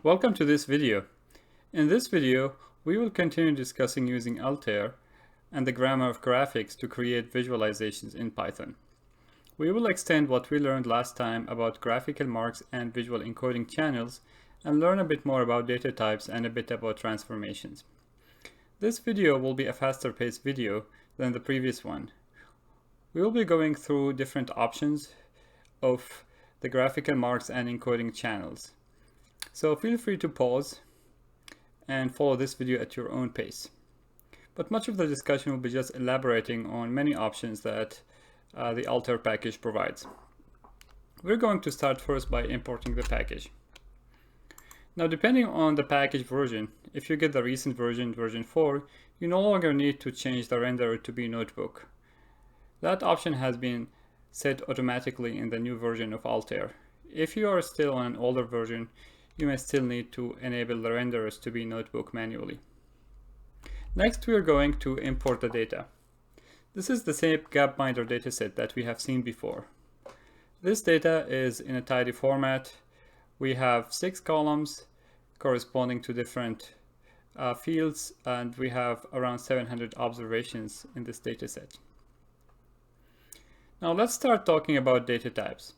Welcome to this video. In this video, we will continue discussing using Altair and the grammar of graphics to create visualizations in Python. We will extend what we learned last time about graphical marks and visual encoding channels and learn a bit more about data types and a bit about transformations. This video will be a faster paced video than the previous one. We will be going through different options of the graphical marks and encoding channels. So feel free to pause and follow this video at your own pace. But much of the discussion will be just elaborating on many options that the Altair package provides. We're going to start first by importing the package. Now, depending on the package version, if you get the recent version, version 4, you no longer need to change the renderer to be Notebook. That option has been set automatically in the new version of Altair. If you are still on an older version, you may still need to enable the renderers to be Notebook manually. Next, we are going to import the data. This is the same Gapminder dataset that we have seen before. This data is in a tidy format. We have 6 columns corresponding to different fields, and we have around 700 observations in this dataset. Now let's start talking about data types.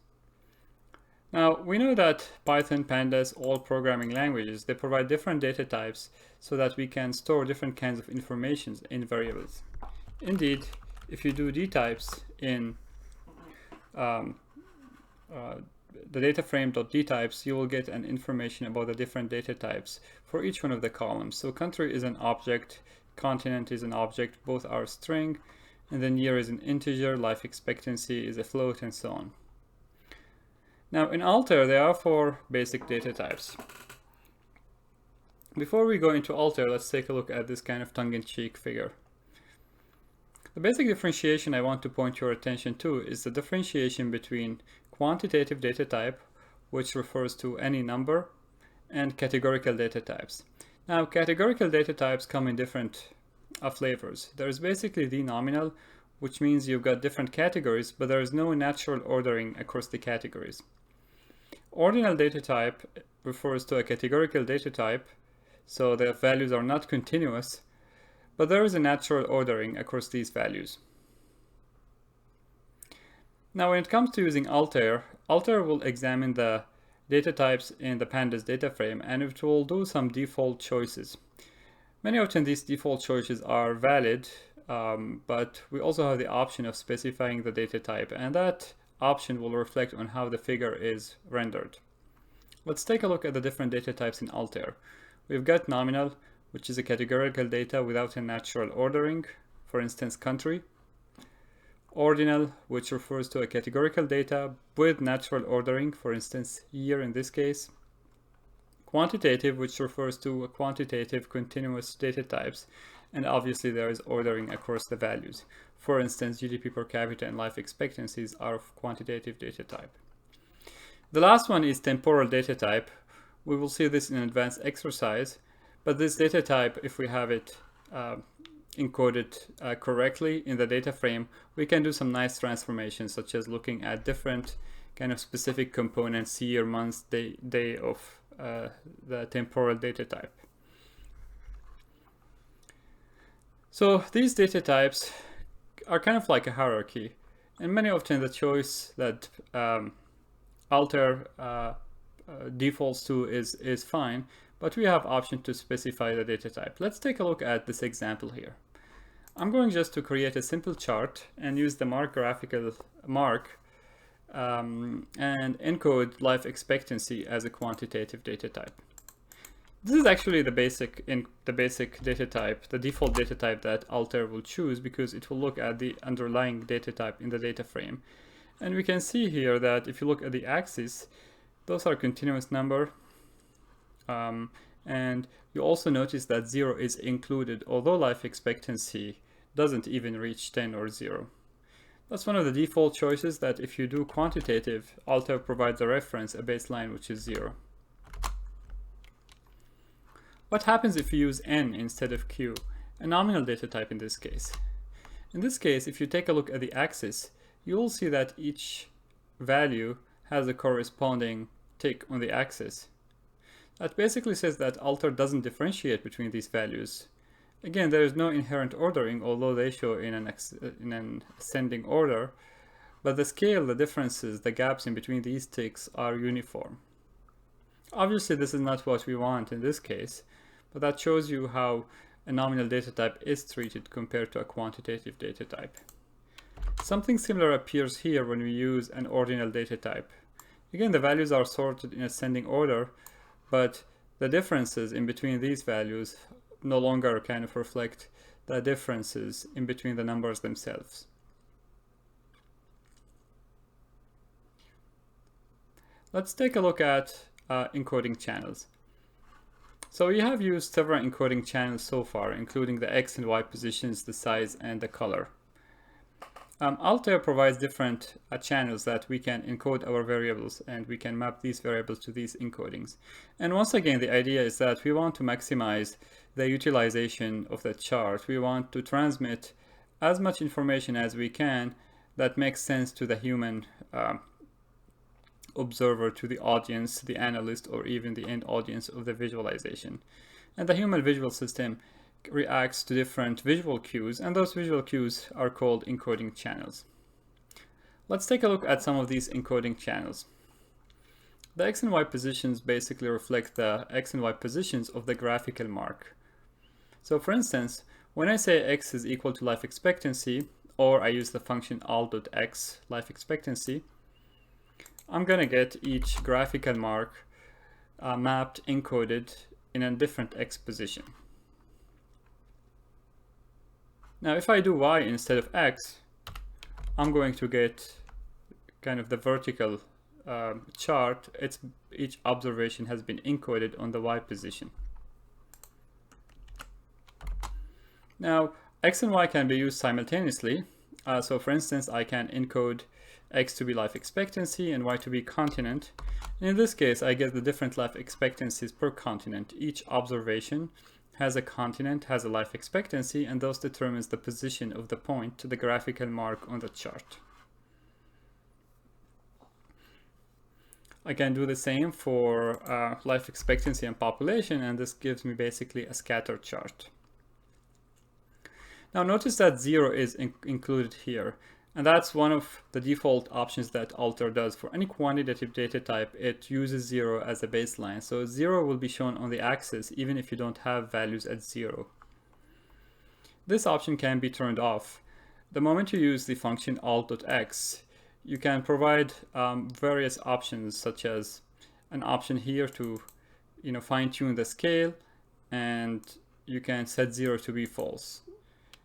Now, we know that Python, Pandas, all programming languages, they provide different data types so that we can store different kinds of information in variables. Indeed, if you do dtypes in the data frame.dtypes, you will get an information about the different data types for each one of the columns. So country is an object, continent is an object, both are string, and then year is an integer, life expectancy is a float, and so on. Now in Altair, there are 4 basic data types. Before we go into Altair, let's take a look at this kind of tongue-in-cheek figure. The basic differentiation I want to point your attention to is the differentiation between quantitative data type, which refers to any number, and categorical data types. Now, categorical data types come in different flavors. There is basically the nominal, which means you've got different categories, but there is no natural ordering across the categories. Ordinal data type refers to a categorical data type, so the values are not continuous, but there is a natural ordering across these values. Now, when it comes to using Altair, Altair will examine the data types in the Pandas data frame, and it will do some default choices. Many often these default choices are valid, but we also have the option of specifying the data type, and that option will reflect on how the figure is rendered. Let's take a look at the different data types in Altair. We've got nominal, which is a categorical data without a natural ordering, for instance, country. Ordinal, which refers to a categorical data with natural ordering, for instance, year in this case. Quantitative, which refers to a quantitative continuous data types, and obviously there is ordering across the values. For instance, GDP per capita and life expectancies are of quantitative data type. The last one is temporal data type. We will see this in an advanced exercise, but this data type, if we have it encoded correctly in the data frame, we can do some nice transformations, such as looking at different kind of specific components, year, month, day of the temporal data type. So these data types are kind of like a hierarchy, and many often the choice that Altair defaults to is fine, but we have option to specify the data type. Let's take a look at this example here. I'm going just to create a simple chart and use the graphical mark and encode life expectancy as a quantitative data type. This is actually the basic data type, the default data type that Altair will choose, because it will look at the underlying data type in the data frame. And we can see here that if you look at the axis, those are continuous number. And you also notice that 0 is included, although life expectancy doesn't even reach 10 or 0. That's one of the default choices, that if you do quantitative, Altair provides a reference, a baseline, which is 0. What happens if you use n instead of q, a nominal data type in this case? In this case, if you take a look at the axis, you will see that each value has a corresponding tick on the axis. That basically says that alter doesn't differentiate between these values. Again, there is no inherent ordering, although they show in an ascending order, but the scale, the differences, the gaps in between these ticks are uniform. Obviously, this is not what we want in this case, but that shows you how a nominal data type is treated compared to a quantitative data type. Something similar appears here when we use an ordinal data type. Again, the values are sorted in ascending order, but the differences in between these values no longer kind of reflect the differences in between the numbers themselves. Let's take a look at encoding channels. So we have used several encoding channels so far, including the X and Y positions, the size, and the color. Altair provides different channels that we can encode our variables, and we can map these variables to these encodings. And once again, the idea is that we want to maximize the utilization of the chart. We want to transmit as much information as we can that makes sense to the human observer, to the audience, the analyst, or even the end audience of the visualization. And the human visual system reacts to different visual cues, and those visual cues are called encoding channels. Let's take a look at some of these encoding channels. The X and Y positions basically reflect the X and Y positions of the graphical mark. So for instance, when I say X is equal to life expectancy, or I use the function al.x, life expectancy, I'm going to get each graphical mark mapped, encoded in a different X position. Now, if I do Y instead of X, I'm going to get kind of the vertical chart. Each observation has been encoded on the Y position. Now, X and Y can be used simultaneously. So for instance, I can encode X to be life expectancy and Y to be continent. And in this case, I get the different life expectancies per continent. Each observation has a continent, has a life expectancy, and thus determines the position of the point to the graphical mark on the chart. I can do the same for life expectancy and population, and this gives me basically a scatter chart. Now notice that 0 is included here, and that's one of the default options that Altair does. For any quantitative data type, it uses 0 as a baseline. So 0 will be shown on the axis even if you don't have values at 0. This option can be turned off. The moment you use the function alt.x, you can provide various options, such as an option here to fine-tune the scale, and you can set 0 to be false.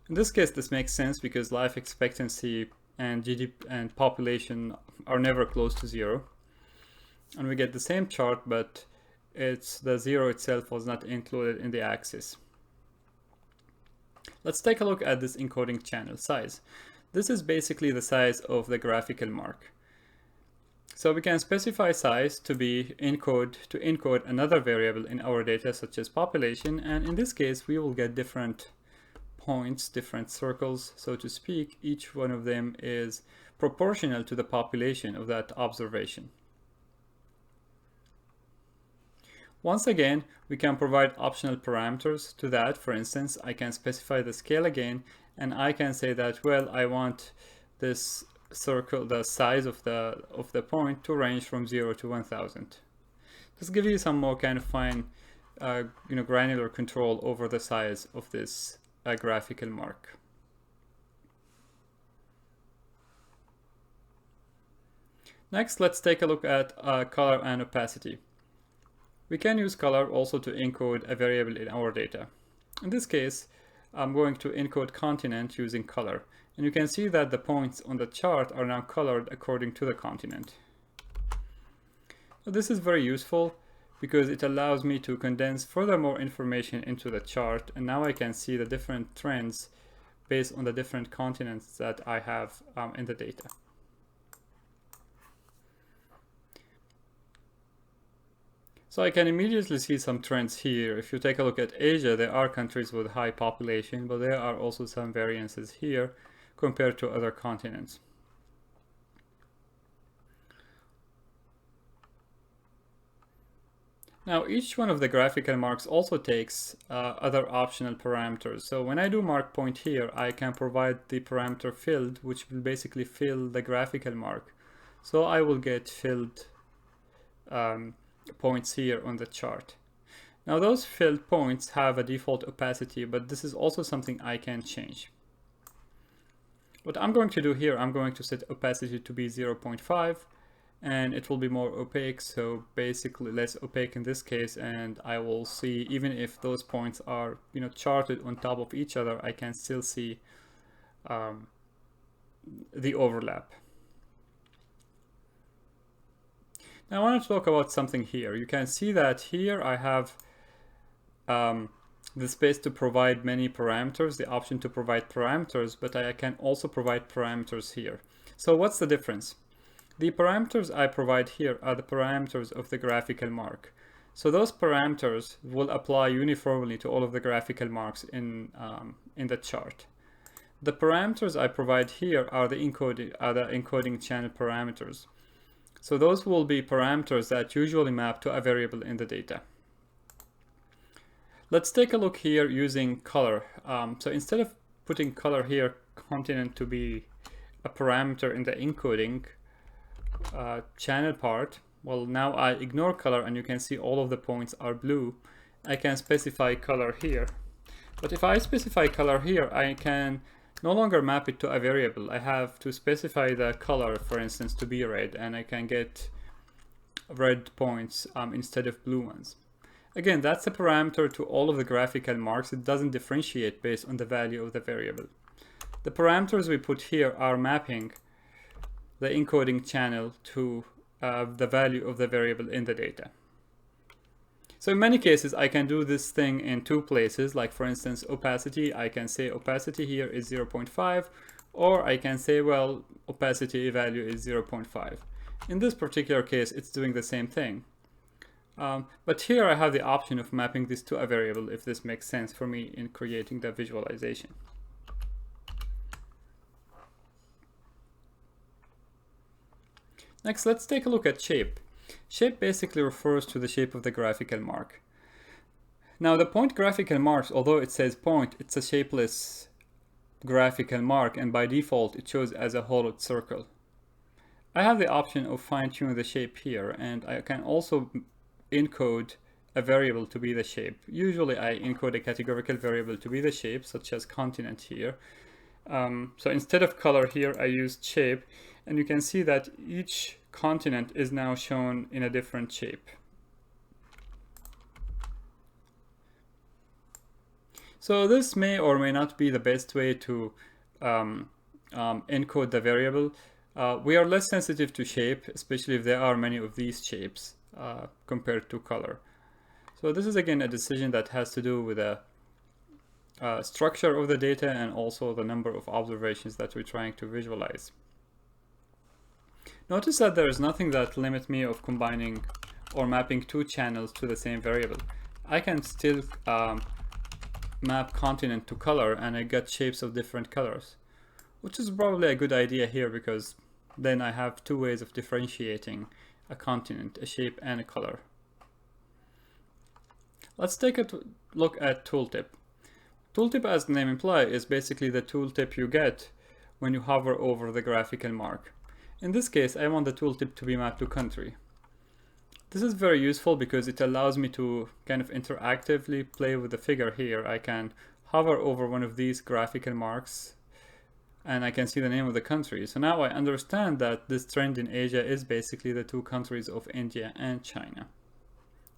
In this case, this makes sense because life expectancy and GDP and population are never close to 0. And we get the same chart, but the 0 itself was not included in the axis. Let's take a look at this encoding channel size. This is basically the size of the graphical mark. So we can specify size to encode another variable in our data, such as population, and in this case we will get different points, different circles, so to speak. Each one of them is proportional to the population of that observation. Once again, we can provide optional parameters to that. For instance, I can specify the scale again, and I can say that, well, I want this circle, the size of the point, to range from 0 to 1000. This gives you some more kind of fine granular control over the size of this graphical mark. Next, let's take a look at color and opacity. We can use color also to encode a variable in our data. In this case, I'm going to encode continent using color, and you can see that the points on the chart are now colored according to the continent. So this is very useful because it allows me to condense furthermore information into the chart, and now I can see the different trends based on the different continents that I have in the data. So I can immediately see some trends here. If you take a look at Asia, there are countries with high population, but there are also some variances here compared to other continents. Now each one of the graphical marks also takes other optional parameters. So when I do mark point here, I can provide the parameter filled, which will basically fill the graphical mark. So I will get filled points here on the chart. Now those filled points have a default opacity, but this is also something I can change. What I'm going to do here, I'm going to set opacity to be 0.5, and it will be more opaque, so basically less opaque in this case, and I will see, even if those points are charted on top of each other, I can still see the overlap. Now I want to talk about something here. You can see that here I have the space to provide many parameters, the option to provide parameters, but I can also provide parameters here. So what's the difference? The parameters I provide here are the parameters of the graphical mark. So those parameters will apply uniformly to all of the graphical marks in the chart. The parameters I provide here are the encoding channel parameters. So those will be parameters that usually map to a variable in the data. Let's take a look here using color. So instead of putting color here, continent to be a parameter in the encoding channel part, well, now I ignore color and you can see all of the points are blue. I can specify color here. But if I specify color here, I can no longer map it to a variable. I have to specify the color, for instance, to be red, and I can get red points instead of blue ones. Again, that's a parameter to all of the graphical marks. It doesn't differentiate based on the value of the variable. The parameters we put here are mapping the encoding channel to the value of the variable in the data. So in many cases, I can do this thing in two places, like for instance, opacity. I can say opacity here is 0.5, or I can say, well, opacity value is 0.5. In this particular case, it's doing the same thing. But here I have the option of mapping this to a variable if this makes sense for me in creating the visualization. Next, let's take a look at shape. Shape basically refers to the shape of the graphical mark. Now the point graphical marks, although it says point, it's a shapeless graphical mark, and by default it shows as a hollowed circle. I have the option of fine-tune the shape here, and I can also encode a variable to be the shape. Usually I encode a categorical variable to be the shape, such as continent here. So instead of color here, I used shape, and you can see that each continent is now shown in a different shape. So this may or may not be the best way to encode the variable. We are less sensitive to shape, especially if there are many of these shapes compared to color. So this is again a decision that has to do with the structure of the data and also the number of observations that we're trying to visualize. Notice that there is nothing that limits me of combining or mapping two channels to the same variable. I can still map continent to color and I get shapes of different colors, which is probably a good idea here because then I have two ways of differentiating a continent, a shape and a color. Let's take a look at tooltip. Tooltip, as the name implies, is basically the tooltip you get when you hover over the graphical mark. In this case, I want the tooltip to be mapped to country. This is very useful because it allows me to kind of interactively play with the figure here. I can hover over one of these graphical marks and I can see the name of the country. So now I understand that this trend in Asia is basically the two countries of India and China,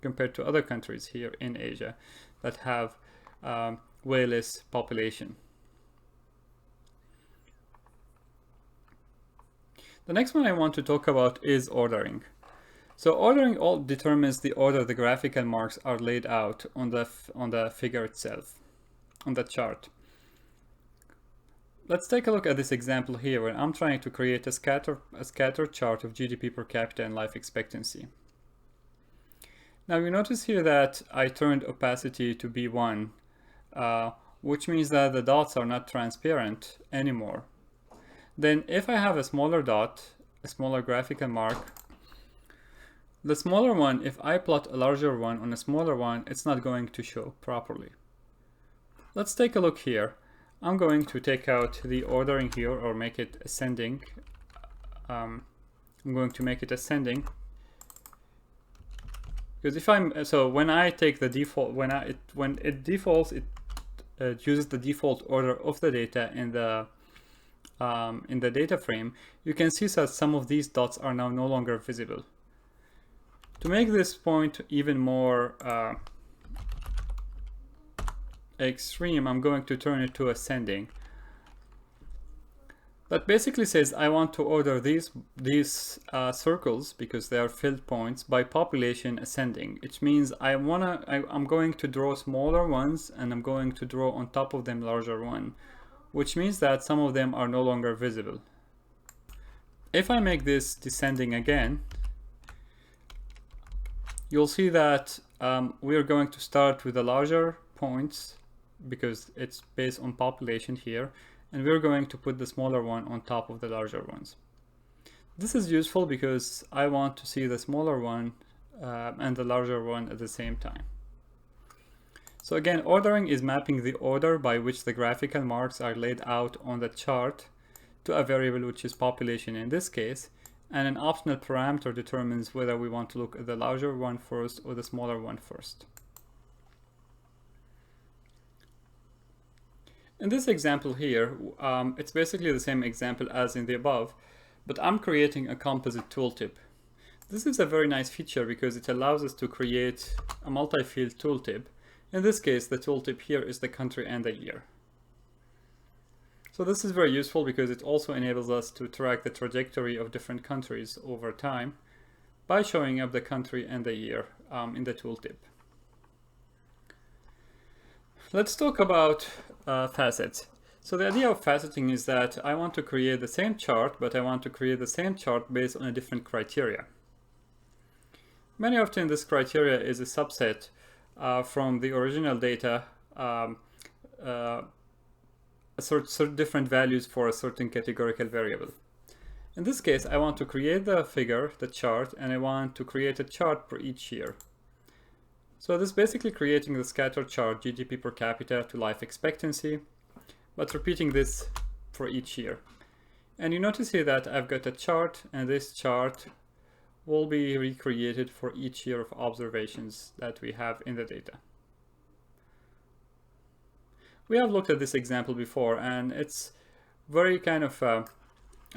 compared to other countries here in Asia that have way less population. The next one I want to talk about is ordering. So ordering all determines the order the graphical marks are laid out on the figure itself, on the chart. Let's take a look at this example here where I'm trying to create a scatter chart of GDP per capita and life expectancy. Now you notice here that I turned opacity to B1, which means that the dots are not transparent anymore. Then if I have a smaller dot, a smaller graphical mark, the smaller one, if I plot a larger one on a smaller one, it's not going to show properly. Let's take a look here. I'm going to take out the ordering here or make it ascending. I'm going to make it ascending because when I take the default, when it defaults, it uses the default order of the data in the data frame. You can see that some of these dots are now no longer visible. To make this point even more extreme, I'm going to turn it to ascending. That basically says I want to order these circles, because they are filled points, by population ascending. Which means I'm going to draw smaller ones and I'm going to draw on top of them larger one, which means that some of them are no longer visible. If I make this descending again, you'll see that we are going to start with the larger points because it's based on population here, and we're going to put the smaller one on top of the larger ones. This is useful because I want to see the smaller one and the larger one at the same time. So again, ordering is mapping the order by which the graphical marks are laid out on the chart to a variable, which is population in this case, and an optional parameter determines whether we want to look at the larger one first or the smaller one first. In this example here, it's basically the same example as in the above, but I'm creating a composite tooltip. This is a very nice feature because it allows us to create a multi-field tooltip. In this case, the tooltip here is the country and the year. So this is very useful because it also enables us to track the trajectory of different countries over time by showing up the country and the year in the tooltip. Let's talk about facets. So the idea of faceting is that I want to create the same chart, but I want to create the same chart based on a different criteria. Many often this criteria is a subset from the original data, certain different values for a certain categorical variable. In this case, I want to create the figure, the chart, and I want to create a chart for each year. So this is basically creating the scatter chart, GDP per capita to life expectancy, but repeating this for each year. And you notice here that I've got a chart, and this chart will be recreated for each year of observations that we have in the data. We have looked at this example before, and it's very kind of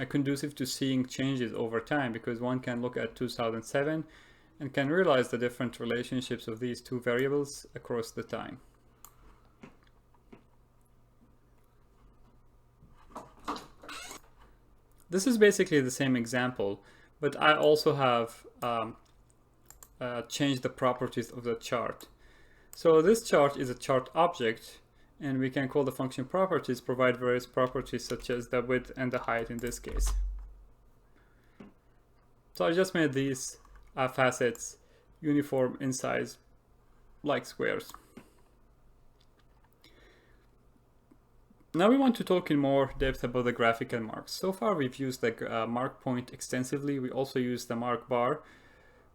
conducive to seeing changes over time, because one can look at 2007 and can realize the different relationships of these two variables across the time. This is basically the same example, but I also have changed the properties of the chart. So this chart is a chart object, and we can call the function properties, provide various properties such as the width and the height in this case. So I just made these facets uniform in size, like squares. Now we want to talk in more depth about the graphical marks. So far we've used the mark point extensively. We also use the mark bar,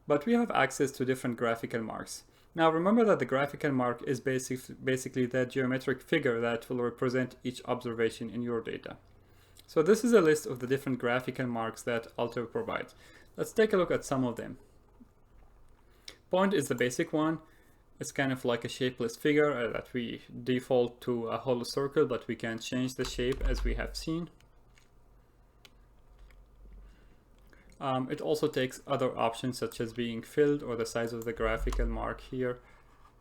but we have access to different graphical marks. Now remember that the graphical mark is basically the geometric figure that will represent each observation in your data. So this is a list of the different graphical marks that Altair provides. Let's take a look at some of them. Point is the basic one. It's kind of like a shapeless figure that we default to a hollow circle, but we can change the shape as we have seen. It also takes other options such as being filled or the size of the graphical mark here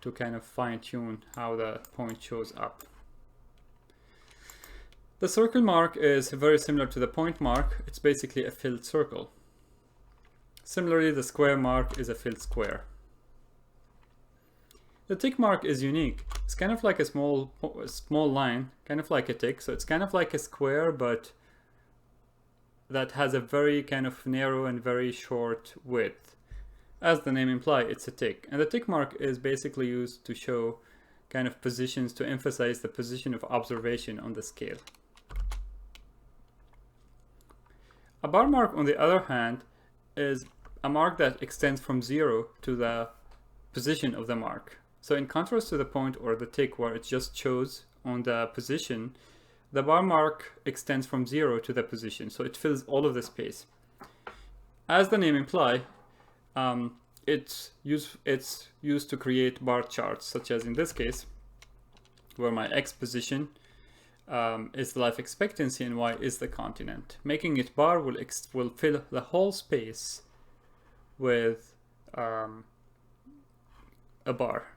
to kind of fine-tune how the point shows up. The circle mark is very similar to the point mark. It's basically a filled circle. Similarly, the square mark is a filled square. The tick mark is unique. It's kind of like a small line, kind of like a tick. So it's kind of like a square, but that has a very kind of narrow and very short width. As the name implies, it's a tick. And the tick mark is basically used to show kind of positions, to emphasize the position of observation on the scale. A bar mark, on the other hand, is a mark that extends from 0 to the position of the mark. So in contrast to the point or the tick where it just shows on the position, the bar mark extends from 0 to the position, so it fills all of the space. As the name implies, it's used to create bar charts, such as in this case, where my X position is the life expectancy and Y is the continent. Making it bar will fill the whole space with a bar.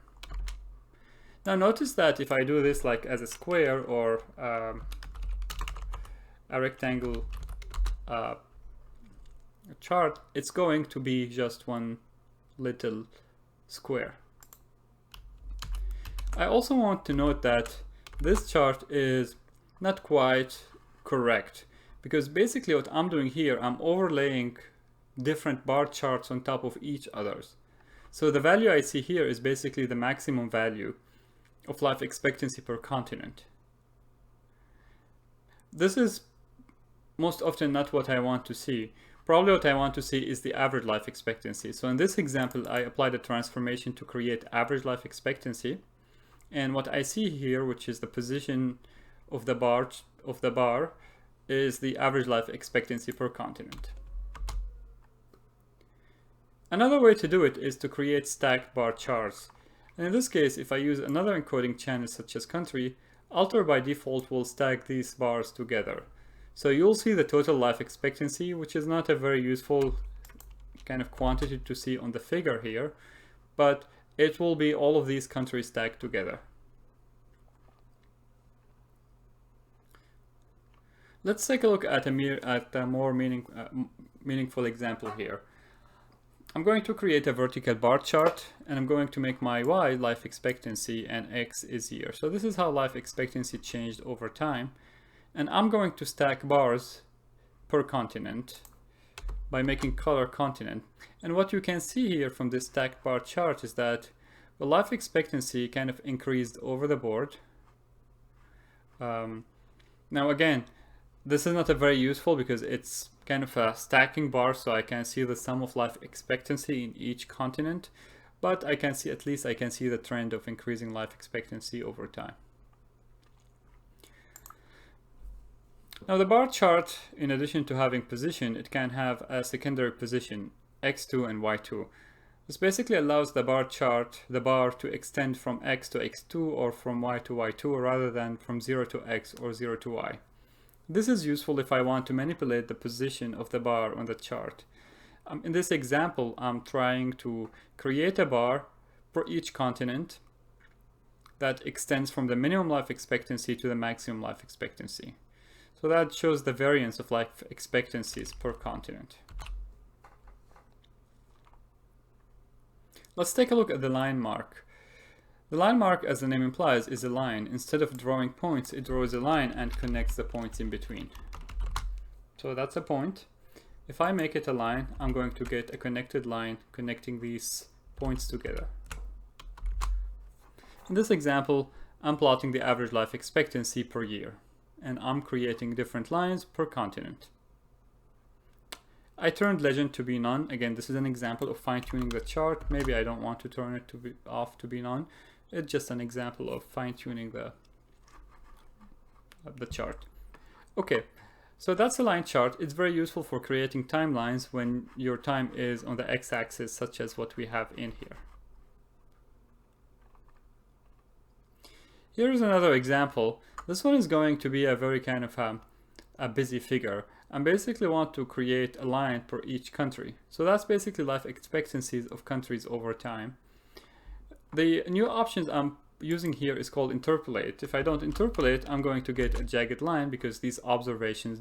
Now notice that if I do this like as a square or a rectangle chart, it's going to be just one little square. I also want to note that this chart is not quite correct, because basically what I'm doing here, I'm overlaying different bar charts on top of each others. So the value I see here is basically the maximum value of life expectancy per continent. This is most often not what I want to see. Probably what I want to see is the average life expectancy. So in this example, I applied a transformation to create average life expectancy. And what I see here, which is the position of the bar, is the average life expectancy per continent. Another way to do it is to create stacked bar charts. And in this case, if I use another encoding channel such as country, Alter by default will stack these bars together. So you'll see the total life expectancy, which is not a very useful kind of quantity to see on the figure here, but it will be all of these countries stacked together. Let's take a look at a more meaningful example here. I'm going to create a vertical bar chart, and I'm going to make my Y life expectancy and X is year. So this is how life expectancy changed over time. And I'm going to stack bars per continent by making color continent. And what you can see here from this stacked bar chart is that the life expectancy kind of increased over the board. Now again, this is not a very useful because it's kind of a stacking bar, so I can see the sum of life expectancy in each continent, but I can see, at least I can see the trend of increasing life expectancy over time. Now the bar chart, in addition to having position, it can have a secondary position, x2 and y2. This basically allows the bar chart, the bar to extend from x to x2 or from y to y2 rather than from 0 to x or 0 to y. This is useful if I want to manipulate the position of the bar on the chart. In this example, I'm trying to create a bar for each continent that extends from the minimum life expectancy to the maximum life expectancy. So that shows the variance of life expectancies per continent. Let's take a look at the line mark. The line mark, as the name implies, is a line. Instead of drawing points, it draws a line and connects the points in between. So that's a point. If I make it a line, I'm going to get a connected line connecting these points together. In this example, I'm plotting the average life expectancy per year, and I'm creating different lines per continent. I turned legend to be none. Again, this is an example of fine-tuning the chart. Maybe I don't want to turn it to be off to be none. It's just an example of fine-tuning the chart. Okay, so that's a line chart. It's very useful for creating timelines when your time is on the x-axis, such as what we have in here. Here's another example. This one is going to be a very kind of a busy figure. I basically want to create a line per each country. So that's basically life expectancies of countries over time. The new options I'm using here is called interpolate. If I don't interpolate, I'm going to get a jagged line because these observations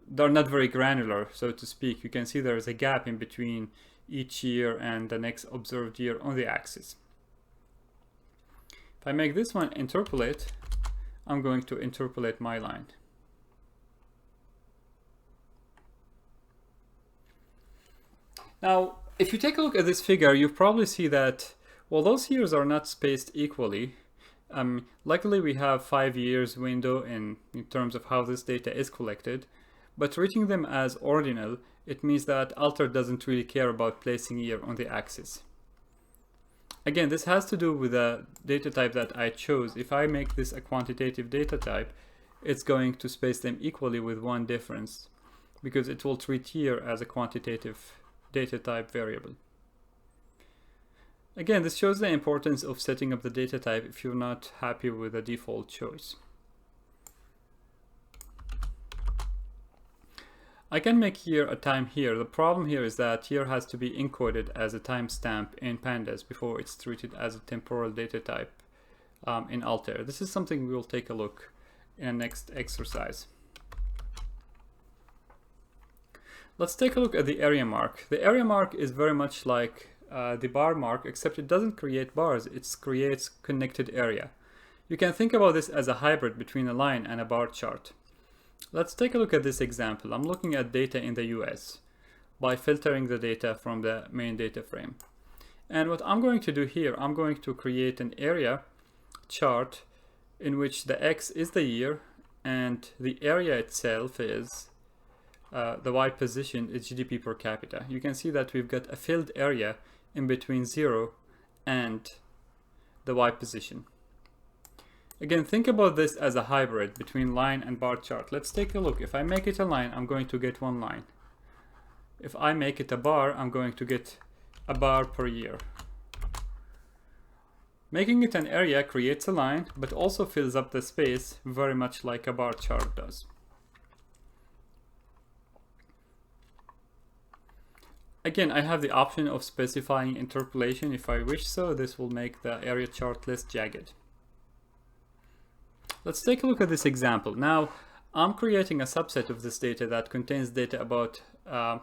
they're not very granular, so to speak. You can see there is a gap in between each year and the next observed year on the axis. If I make this one interpolate, I'm going to interpolate my line. Now, if you take a look at this figure, you probably see that, well, those years are not spaced equally. Luckily, we have 5 years window in terms of how this data is collected, but treating them as ordinal it means that alter doesn't really care about placing year on the axis. Again, this has to do with the data type that I chose. If I make this a quantitative data type, it's going to space them equally with one difference, because it will treat year as a quantitative data type variable. Again, this shows the importance of setting up the data type if you're not happy with the default choice. I can make year a time here. The problem here is that year has to be encoded as a timestamp in pandas before it's treated as a temporal data type in Altair. This is something we will take a look in the next exercise. Let's take a look at the area mark. The area mark is very much like the bar mark, except it doesn't create bars, it creates connected area. You can think about this as a hybrid between a line and a bar chart. Let's take a look at this example. I'm looking at data in the US by filtering the data from the main data frame. And what I'm going to do here, I'm going to create an area chart in which the X is the year and the area itself is the Y position is GDP per capita. You can see that we've got a filled area in between 0 and the Y position. Again, think about this as a hybrid between line and bar chart. Let's take a look. If I make it a line, I'm going to get one line. If I make it a bar, I'm going to get a bar per year. Making it an area creates a line, but also fills up the space very much like a bar chart does. Again, I have the option of specifying interpolation if I wish so. This will make the area chart less jagged. Let's take a look at this example. Now, I'm creating a subset of this data that contains data about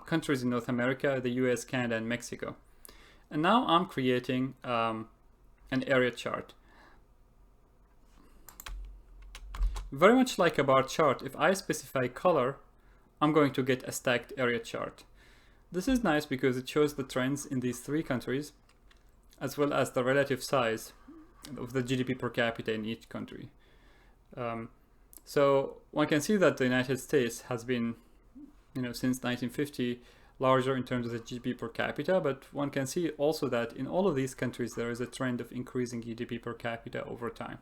countries in North America, the US, Canada, and Mexico. And now I'm creating an area chart. Very much like a bar chart, if I specify color, I'm going to get a stacked area chart. This is nice because it shows the trends in these three countries, as well as the relative size of the GDP per capita in each country. So one can see that the United States has been, since 1950, larger in terms of the GDP per capita, but one can see also that in all of these countries there is a trend of increasing GDP per capita over time.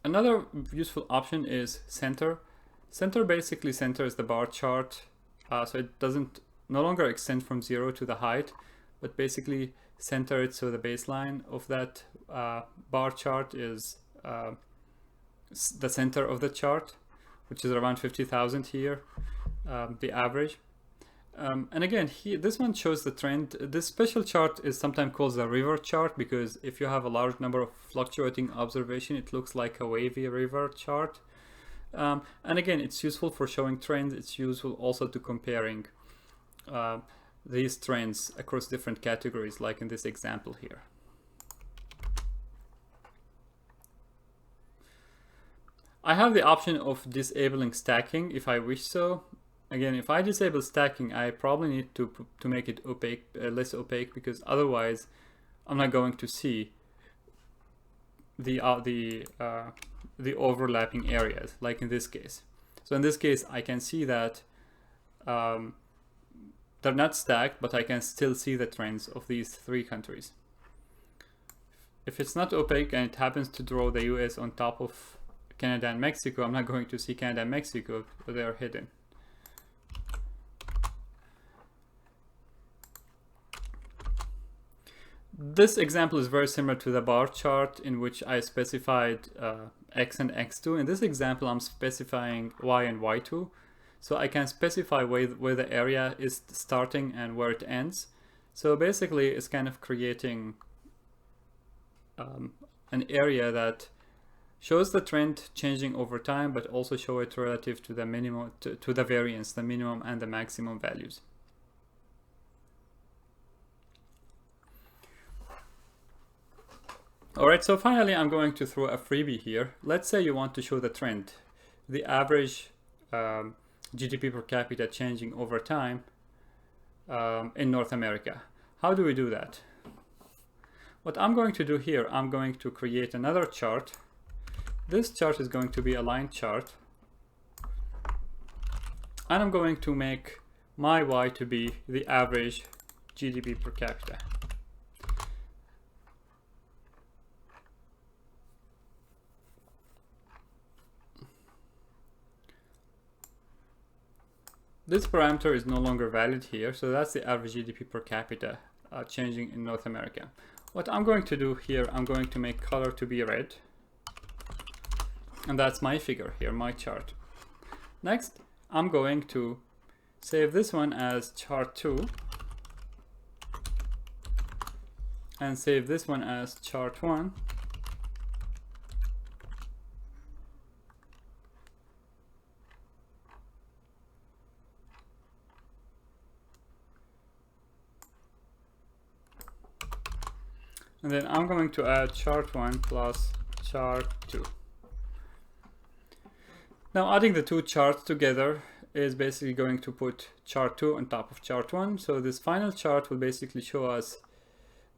Another useful option is center. Center basically centers the bar chart, so it doesn't no longer extend from 0 to the height, but basically center it so the baseline of that bar chart is the center of the chart, which is around 50,000 here, the average. And again, this one shows the trend. This special chart is sometimes called the river chart because if you have a large number of fluctuating observation, it looks like a wavy river chart. And again, it's useful for showing trends. It's useful also to comparing these trends across different categories, like in this example here. I have the option of disabling stacking if I wish so. Again, if I disable stacking, I probably need to make it opaque, less opaque, because otherwise I'm not going to see the overlapping areas, like in this case. So in this case, I can see that they're not stacked, but I can still see the trends of these three countries. If it's not opaque and it happens to draw the US on top of Canada and Mexico, I'm not going to see Canada and Mexico, but they are hidden. This example is very similar to the bar chart in which I specified X and X2. In this example, I'm specifying Y and Y2. So I can specify where the area is starting and where it ends. So basically, it's kind of creating an area that shows the trend changing over time, but also show it relative to the minimum, to the variance, the minimum and the maximum values. Alright, so finally I'm going to throw a freebie here. Let's say you want to show the trend, the average GDP per capita changing over time in North America. How do we do that? What I'm going to do here, I'm going to create another chart. This chart is going to be a line chart. And I'm going to make my y to be the average GDP per capita. This parameter is no longer valid here, so that's the average GDP per capita changing in North America. What I'm going to do here, I'm going to make color to be red. And that's my figure here, my chart. Next, I'm going to save this one as chart 2 and save this one as chart 1. And then I'm going to add chart 1 plus chart 2. Now adding the two charts together is basically going to put chart 2 on top of chart 1. So this final chart will basically show us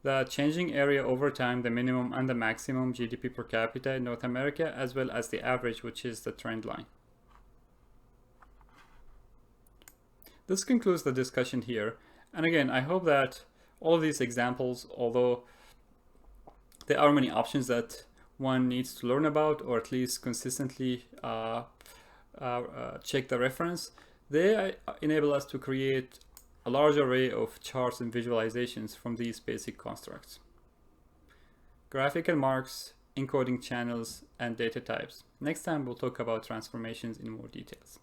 the changing area over time, the minimum and the maximum GDP per capita in North America, as well as the average, which is the trend line. This concludes the discussion here. And again, I hope that all of these examples, although there are many options that one needs to learn about, or at least consistently check the reference, they enable us to create a large array of charts and visualizations from these basic constructs. Graphical marks, encoding channels, and data types. Next time we'll talk about transformations in more details.